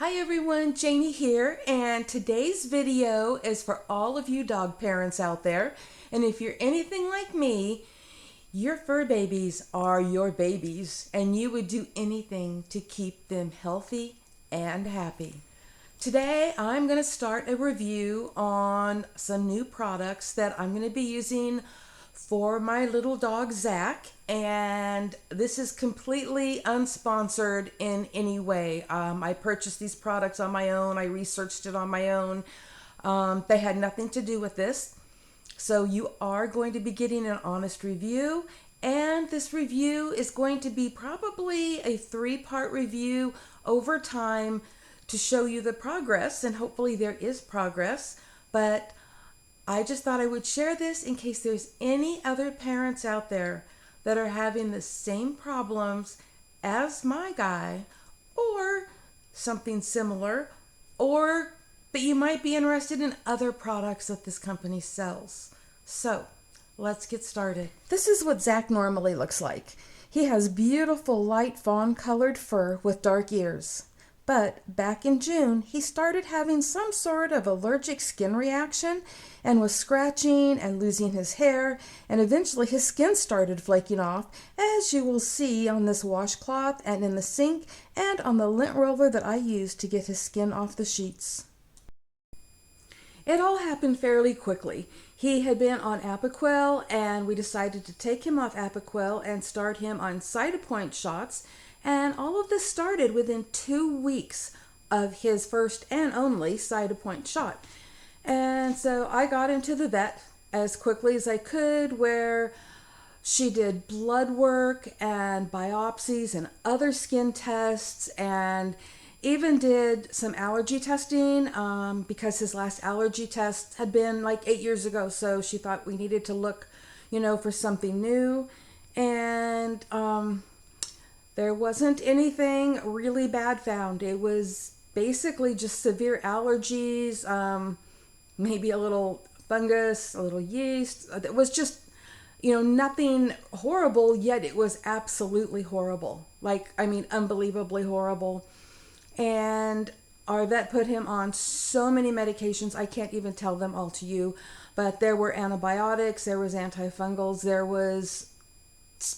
Hi everyone, Janie here, and today's video is for all of you dog parents out there. And if you're anything like me, your fur babies are your babies, and you would do anything to keep them healthy and happy. Today I'm going to start a review on some new products that I'm going to be using for my little dog Zach, and this is completely unsponsored in any way. I purchased these products on my own. I researched it on my own. They had nothing to do with this. So you are going to be getting an honest review, and this review is going to be probably a 3-part review over time to show you the progress, and hopefully there is progress. But I just thought I would share this in case there's any other parents out there that are having the same problems as my guy or something similar, but you might be interested in other products that this company sells. So let's get started. This is what Zach normally looks like. He has beautiful light fawn colored fur with dark ears. But back in June, he started having some sort of allergic skin reaction and was scratching and losing his hair, and eventually his skin started flaking off, as you will see on this washcloth and in the sink and on the lint roller that I used to get his skin off the sheets. It all happened fairly quickly. He had been on Apoquel, and we decided to take him off Apoquel and start him on Cytopoint shots. And all of this started within 2 weeks of his first and only Cytopoint shot. And so I got into the vet as quickly as I could, where she did blood work and biopsies and other skin tests, and even did some allergy testing because his last allergy test had been like 8 years ago. So she thought we needed to look, for something new. And there wasn't anything really bad found. It was basically just severe allergies, maybe a little fungus, a little yeast. It was just, nothing horrible, yet it was absolutely horrible. Unbelievably horrible. And our vet put him on so many medications, I can't even tell them all to you. But there were antibiotics, there was antifungals, there was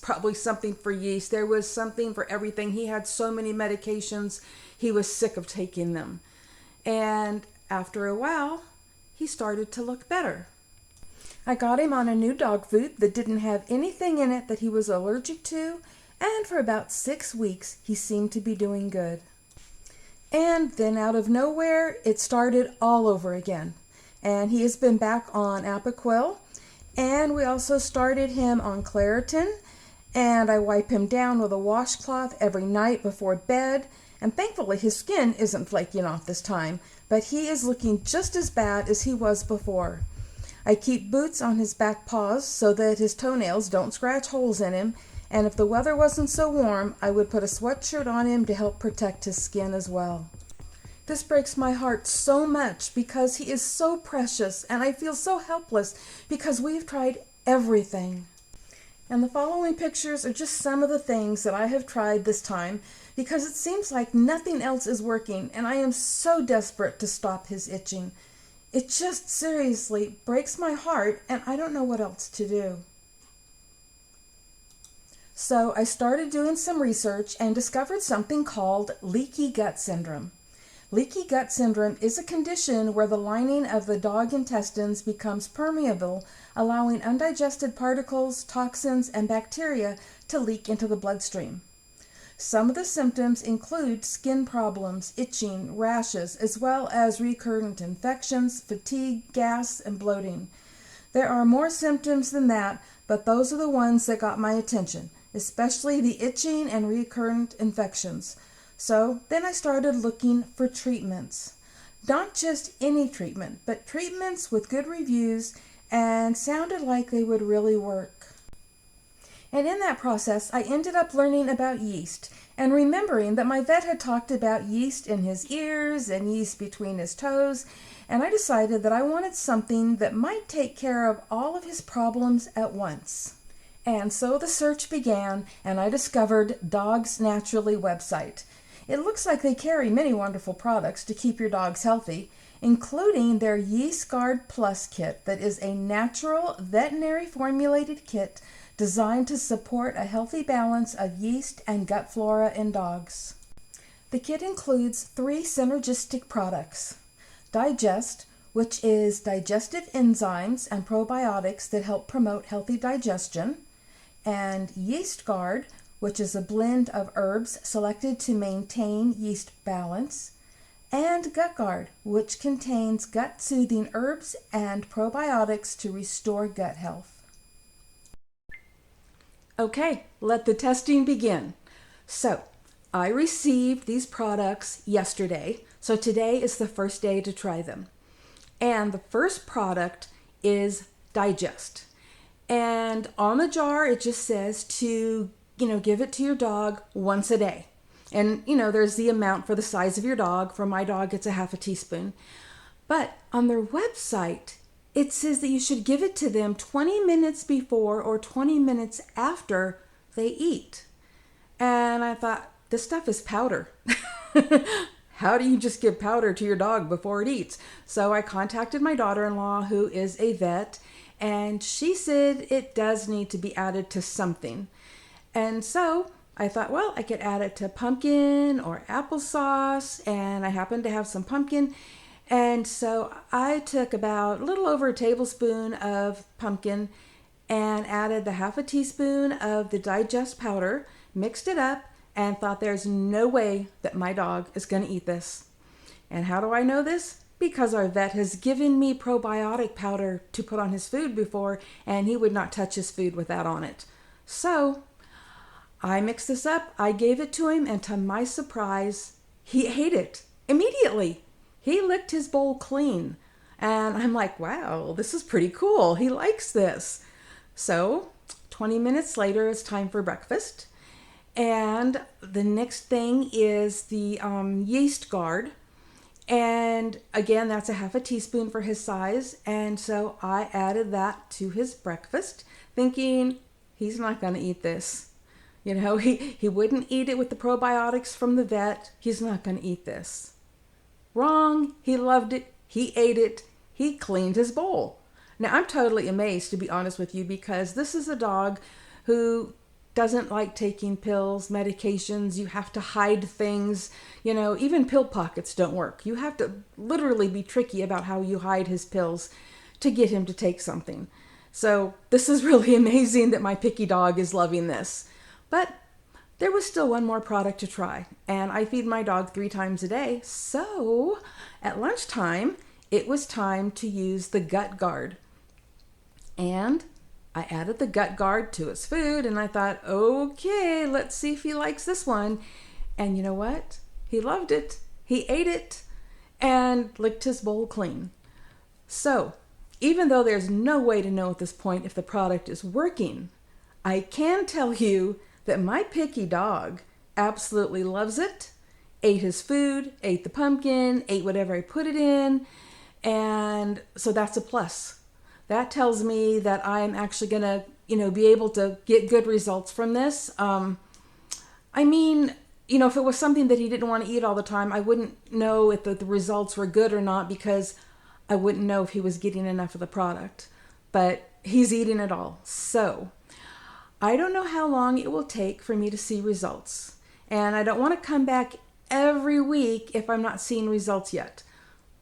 probably something for yeast. There was something for everything. He had so many medications, he was sick of taking them. And after a while, he started to look better. I got him on a new dog food that didn't have anything in it that he was allergic to, and for about 6 weeks, he seemed to be doing good. And then out of nowhere, it started all over again. And he has been back on Apoquel, and we also started him on Claritin. And I wipe him down with a washcloth every night before bed. And thankfully his skin isn't flaking off this time, but he is looking just as bad as he was before. I keep boots on his back paws so that his toenails don't scratch holes in him. And if the weather wasn't so warm, I would put a sweatshirt on him to help protect his skin as well. This breaks my heart so much because he is so precious, and I feel so helpless because we've tried everything. And the following pictures are just some of the things that I have tried this time, because it seems like nothing else is working, and I am so desperate to stop his itching. It just seriously breaks my heart, and I don't know what else to do. So I started doing some research and discovered something called leaky gut syndrome. Leaky gut syndrome is a condition where the lining of the dog intestines becomes permeable, allowing undigested particles, toxins, and bacteria to leak into the bloodstream. Some of the symptoms include skin problems, itching, rashes, as well as recurrent infections, fatigue, gas, and bloating. There are more symptoms than that, but those are the ones that got my attention, especially the itching and recurrent infections. So then I started looking for treatments. Not just any treatment, but treatments with good reviews and sounded like they would really work. And in that process, I ended up learning about yeast and remembering that my vet had talked about yeast in his ears and yeast between his toes, and I decided that I wanted something that might take care of all of his problems at once. And so the search began, and I discovered Dogs Naturally website. It looks like they carry many wonderful products to keep your dogs healthy, including their Yeast Guard Plus kit that is a natural veterinary formulated kit designed to support a healthy balance of yeast and gut flora in dogs. The kit includes 3 synergistic products: Digest, which is digestive enzymes and probiotics that help promote healthy digestion, and Yeast Guard, which is a blend of herbs selected to maintain yeast balance, and Gut Guard, which contains gut-soothing herbs and probiotics to restore gut health. Okay, let the testing begin. So, I received these products yesterday, so today is the first day to try them. And the first product is Digest. And on the jar, it just says to, give it to your dog once a day. And, there's the amount for the size of your dog. For my dog, it's a half a teaspoon. But on their website, it says that you should give it to them 20 minutes before or 20 minutes after they eat. And I thought, this stuff is powder. How do you just give powder to your dog before it eats? So I contacted my daughter-in-law, who is a vet, and she said it does need to be added to something. And so I thought, well, I could add it to pumpkin or applesauce, and I happened to have some pumpkin. And so I took about a little over a tablespoon of pumpkin and added the half a teaspoon of the Digest powder, mixed it up, and thought there's no way that my dog is going to eat this. And how do I know this? Because our vet has given me probiotic powder to put on his food before, and he would not touch his food with that on it. So I mixed this up, I gave it to him, and to my surprise, he ate it immediately. He licked his bowl clean. And I'm like, wow, this is pretty cool. He likes this. So 20 minutes later, it's time for breakfast. And the next thing is the Yeast Guard. And again, that's a half a teaspoon for his size. And so I added that to his breakfast, thinking he's not going to eat this. He wouldn't eat it with the probiotics from the vet. He's not going to eat this. Wrong. He loved it. He ate it. He cleaned his bowl. Now, I'm totally amazed, to be honest with you, because this is a dog who doesn't like taking pills, medications. You have to hide things. Even pill pockets don't work. You have to literally be tricky about how you hide his pills to get him to take something. So this is really amazing that my picky dog is loving this. But there was still one more product to try, and I feed my dog 3 times a day. So at lunchtime, it was time to use the Gut Guard. And I added the Gut Guard to his food, and I thought, okay, let's see if he likes this one. And you know what? He loved it. He ate it and licked his bowl clean. So even though there's no way to know at this point if the product is working, I can tell you that my picky dog absolutely loves it, ate his food, ate the pumpkin, ate whatever I put it in, and so that's a plus. That tells me that I'm actually going to, be able to get good results from this. If it was something that he didn't want to eat all the time, I wouldn't know if the results were good or not, because I wouldn't know if he was getting enough of the product. But he's eating it all. So I don't know how long it will take for me to see results. And I don't want to come back every week if I'm not seeing results yet.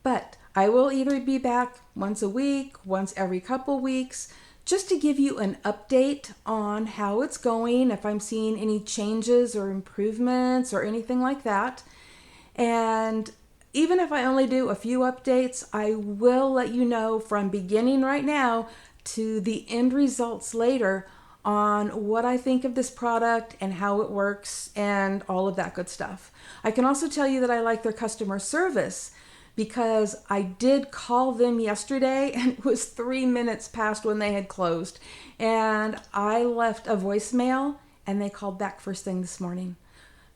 But I will either be back once a week, once every couple weeks, just to give you an update on how it's going, if I'm seeing any changes or improvements or anything like that. And even if I only do a few updates, I will let you know from beginning right now to the end results later on what I think of this product and how it works and all of that good stuff. I can also tell you that I like their customer service, because I did call them yesterday and it was 3 minutes past when they had closed. And I left a voicemail and they called back first thing this morning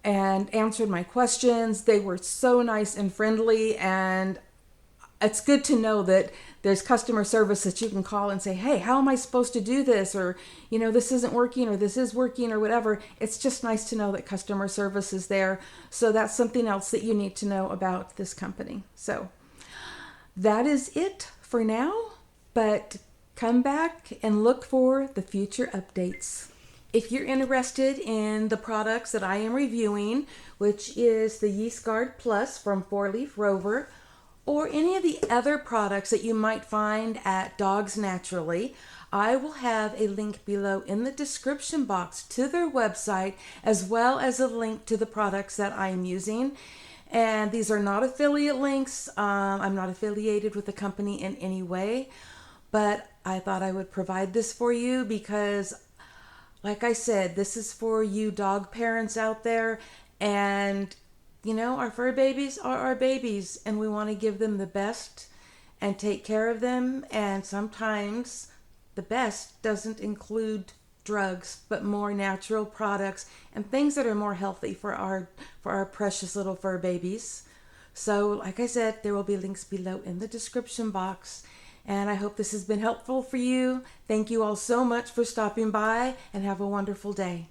and answered my questions. They were so nice and friendly, and it's good to know that there's customer service that you can call and say, hey, how am I supposed to do this? Or, this isn't working, or this is working, or whatever. It's just nice to know that customer service is there. So that's something else that you need to know about this company. So that is it for now, but come back and look for the future updates. If you're interested in the products that I am reviewing, which is the Yeast Guard Plus from 4-Leaf Rover, or any of the other products that you might find at Dogs Naturally, I will have a link below in the description box to their website, as well as a link to the products that I'm using. And these are not affiliate links. I'm not affiliated with the company in any way, but I thought I would provide this for you because, like I said, this is for you dog parents out there. And our fur babies are our babies, and we want to give them the best and take care of them. And sometimes the best doesn't include drugs, but more natural products and things that are more healthy for our precious little fur babies. So, like I said, there will be links below in the description box. And I hope this has been helpful for you. Thank you all so much for stopping by, and have a wonderful day.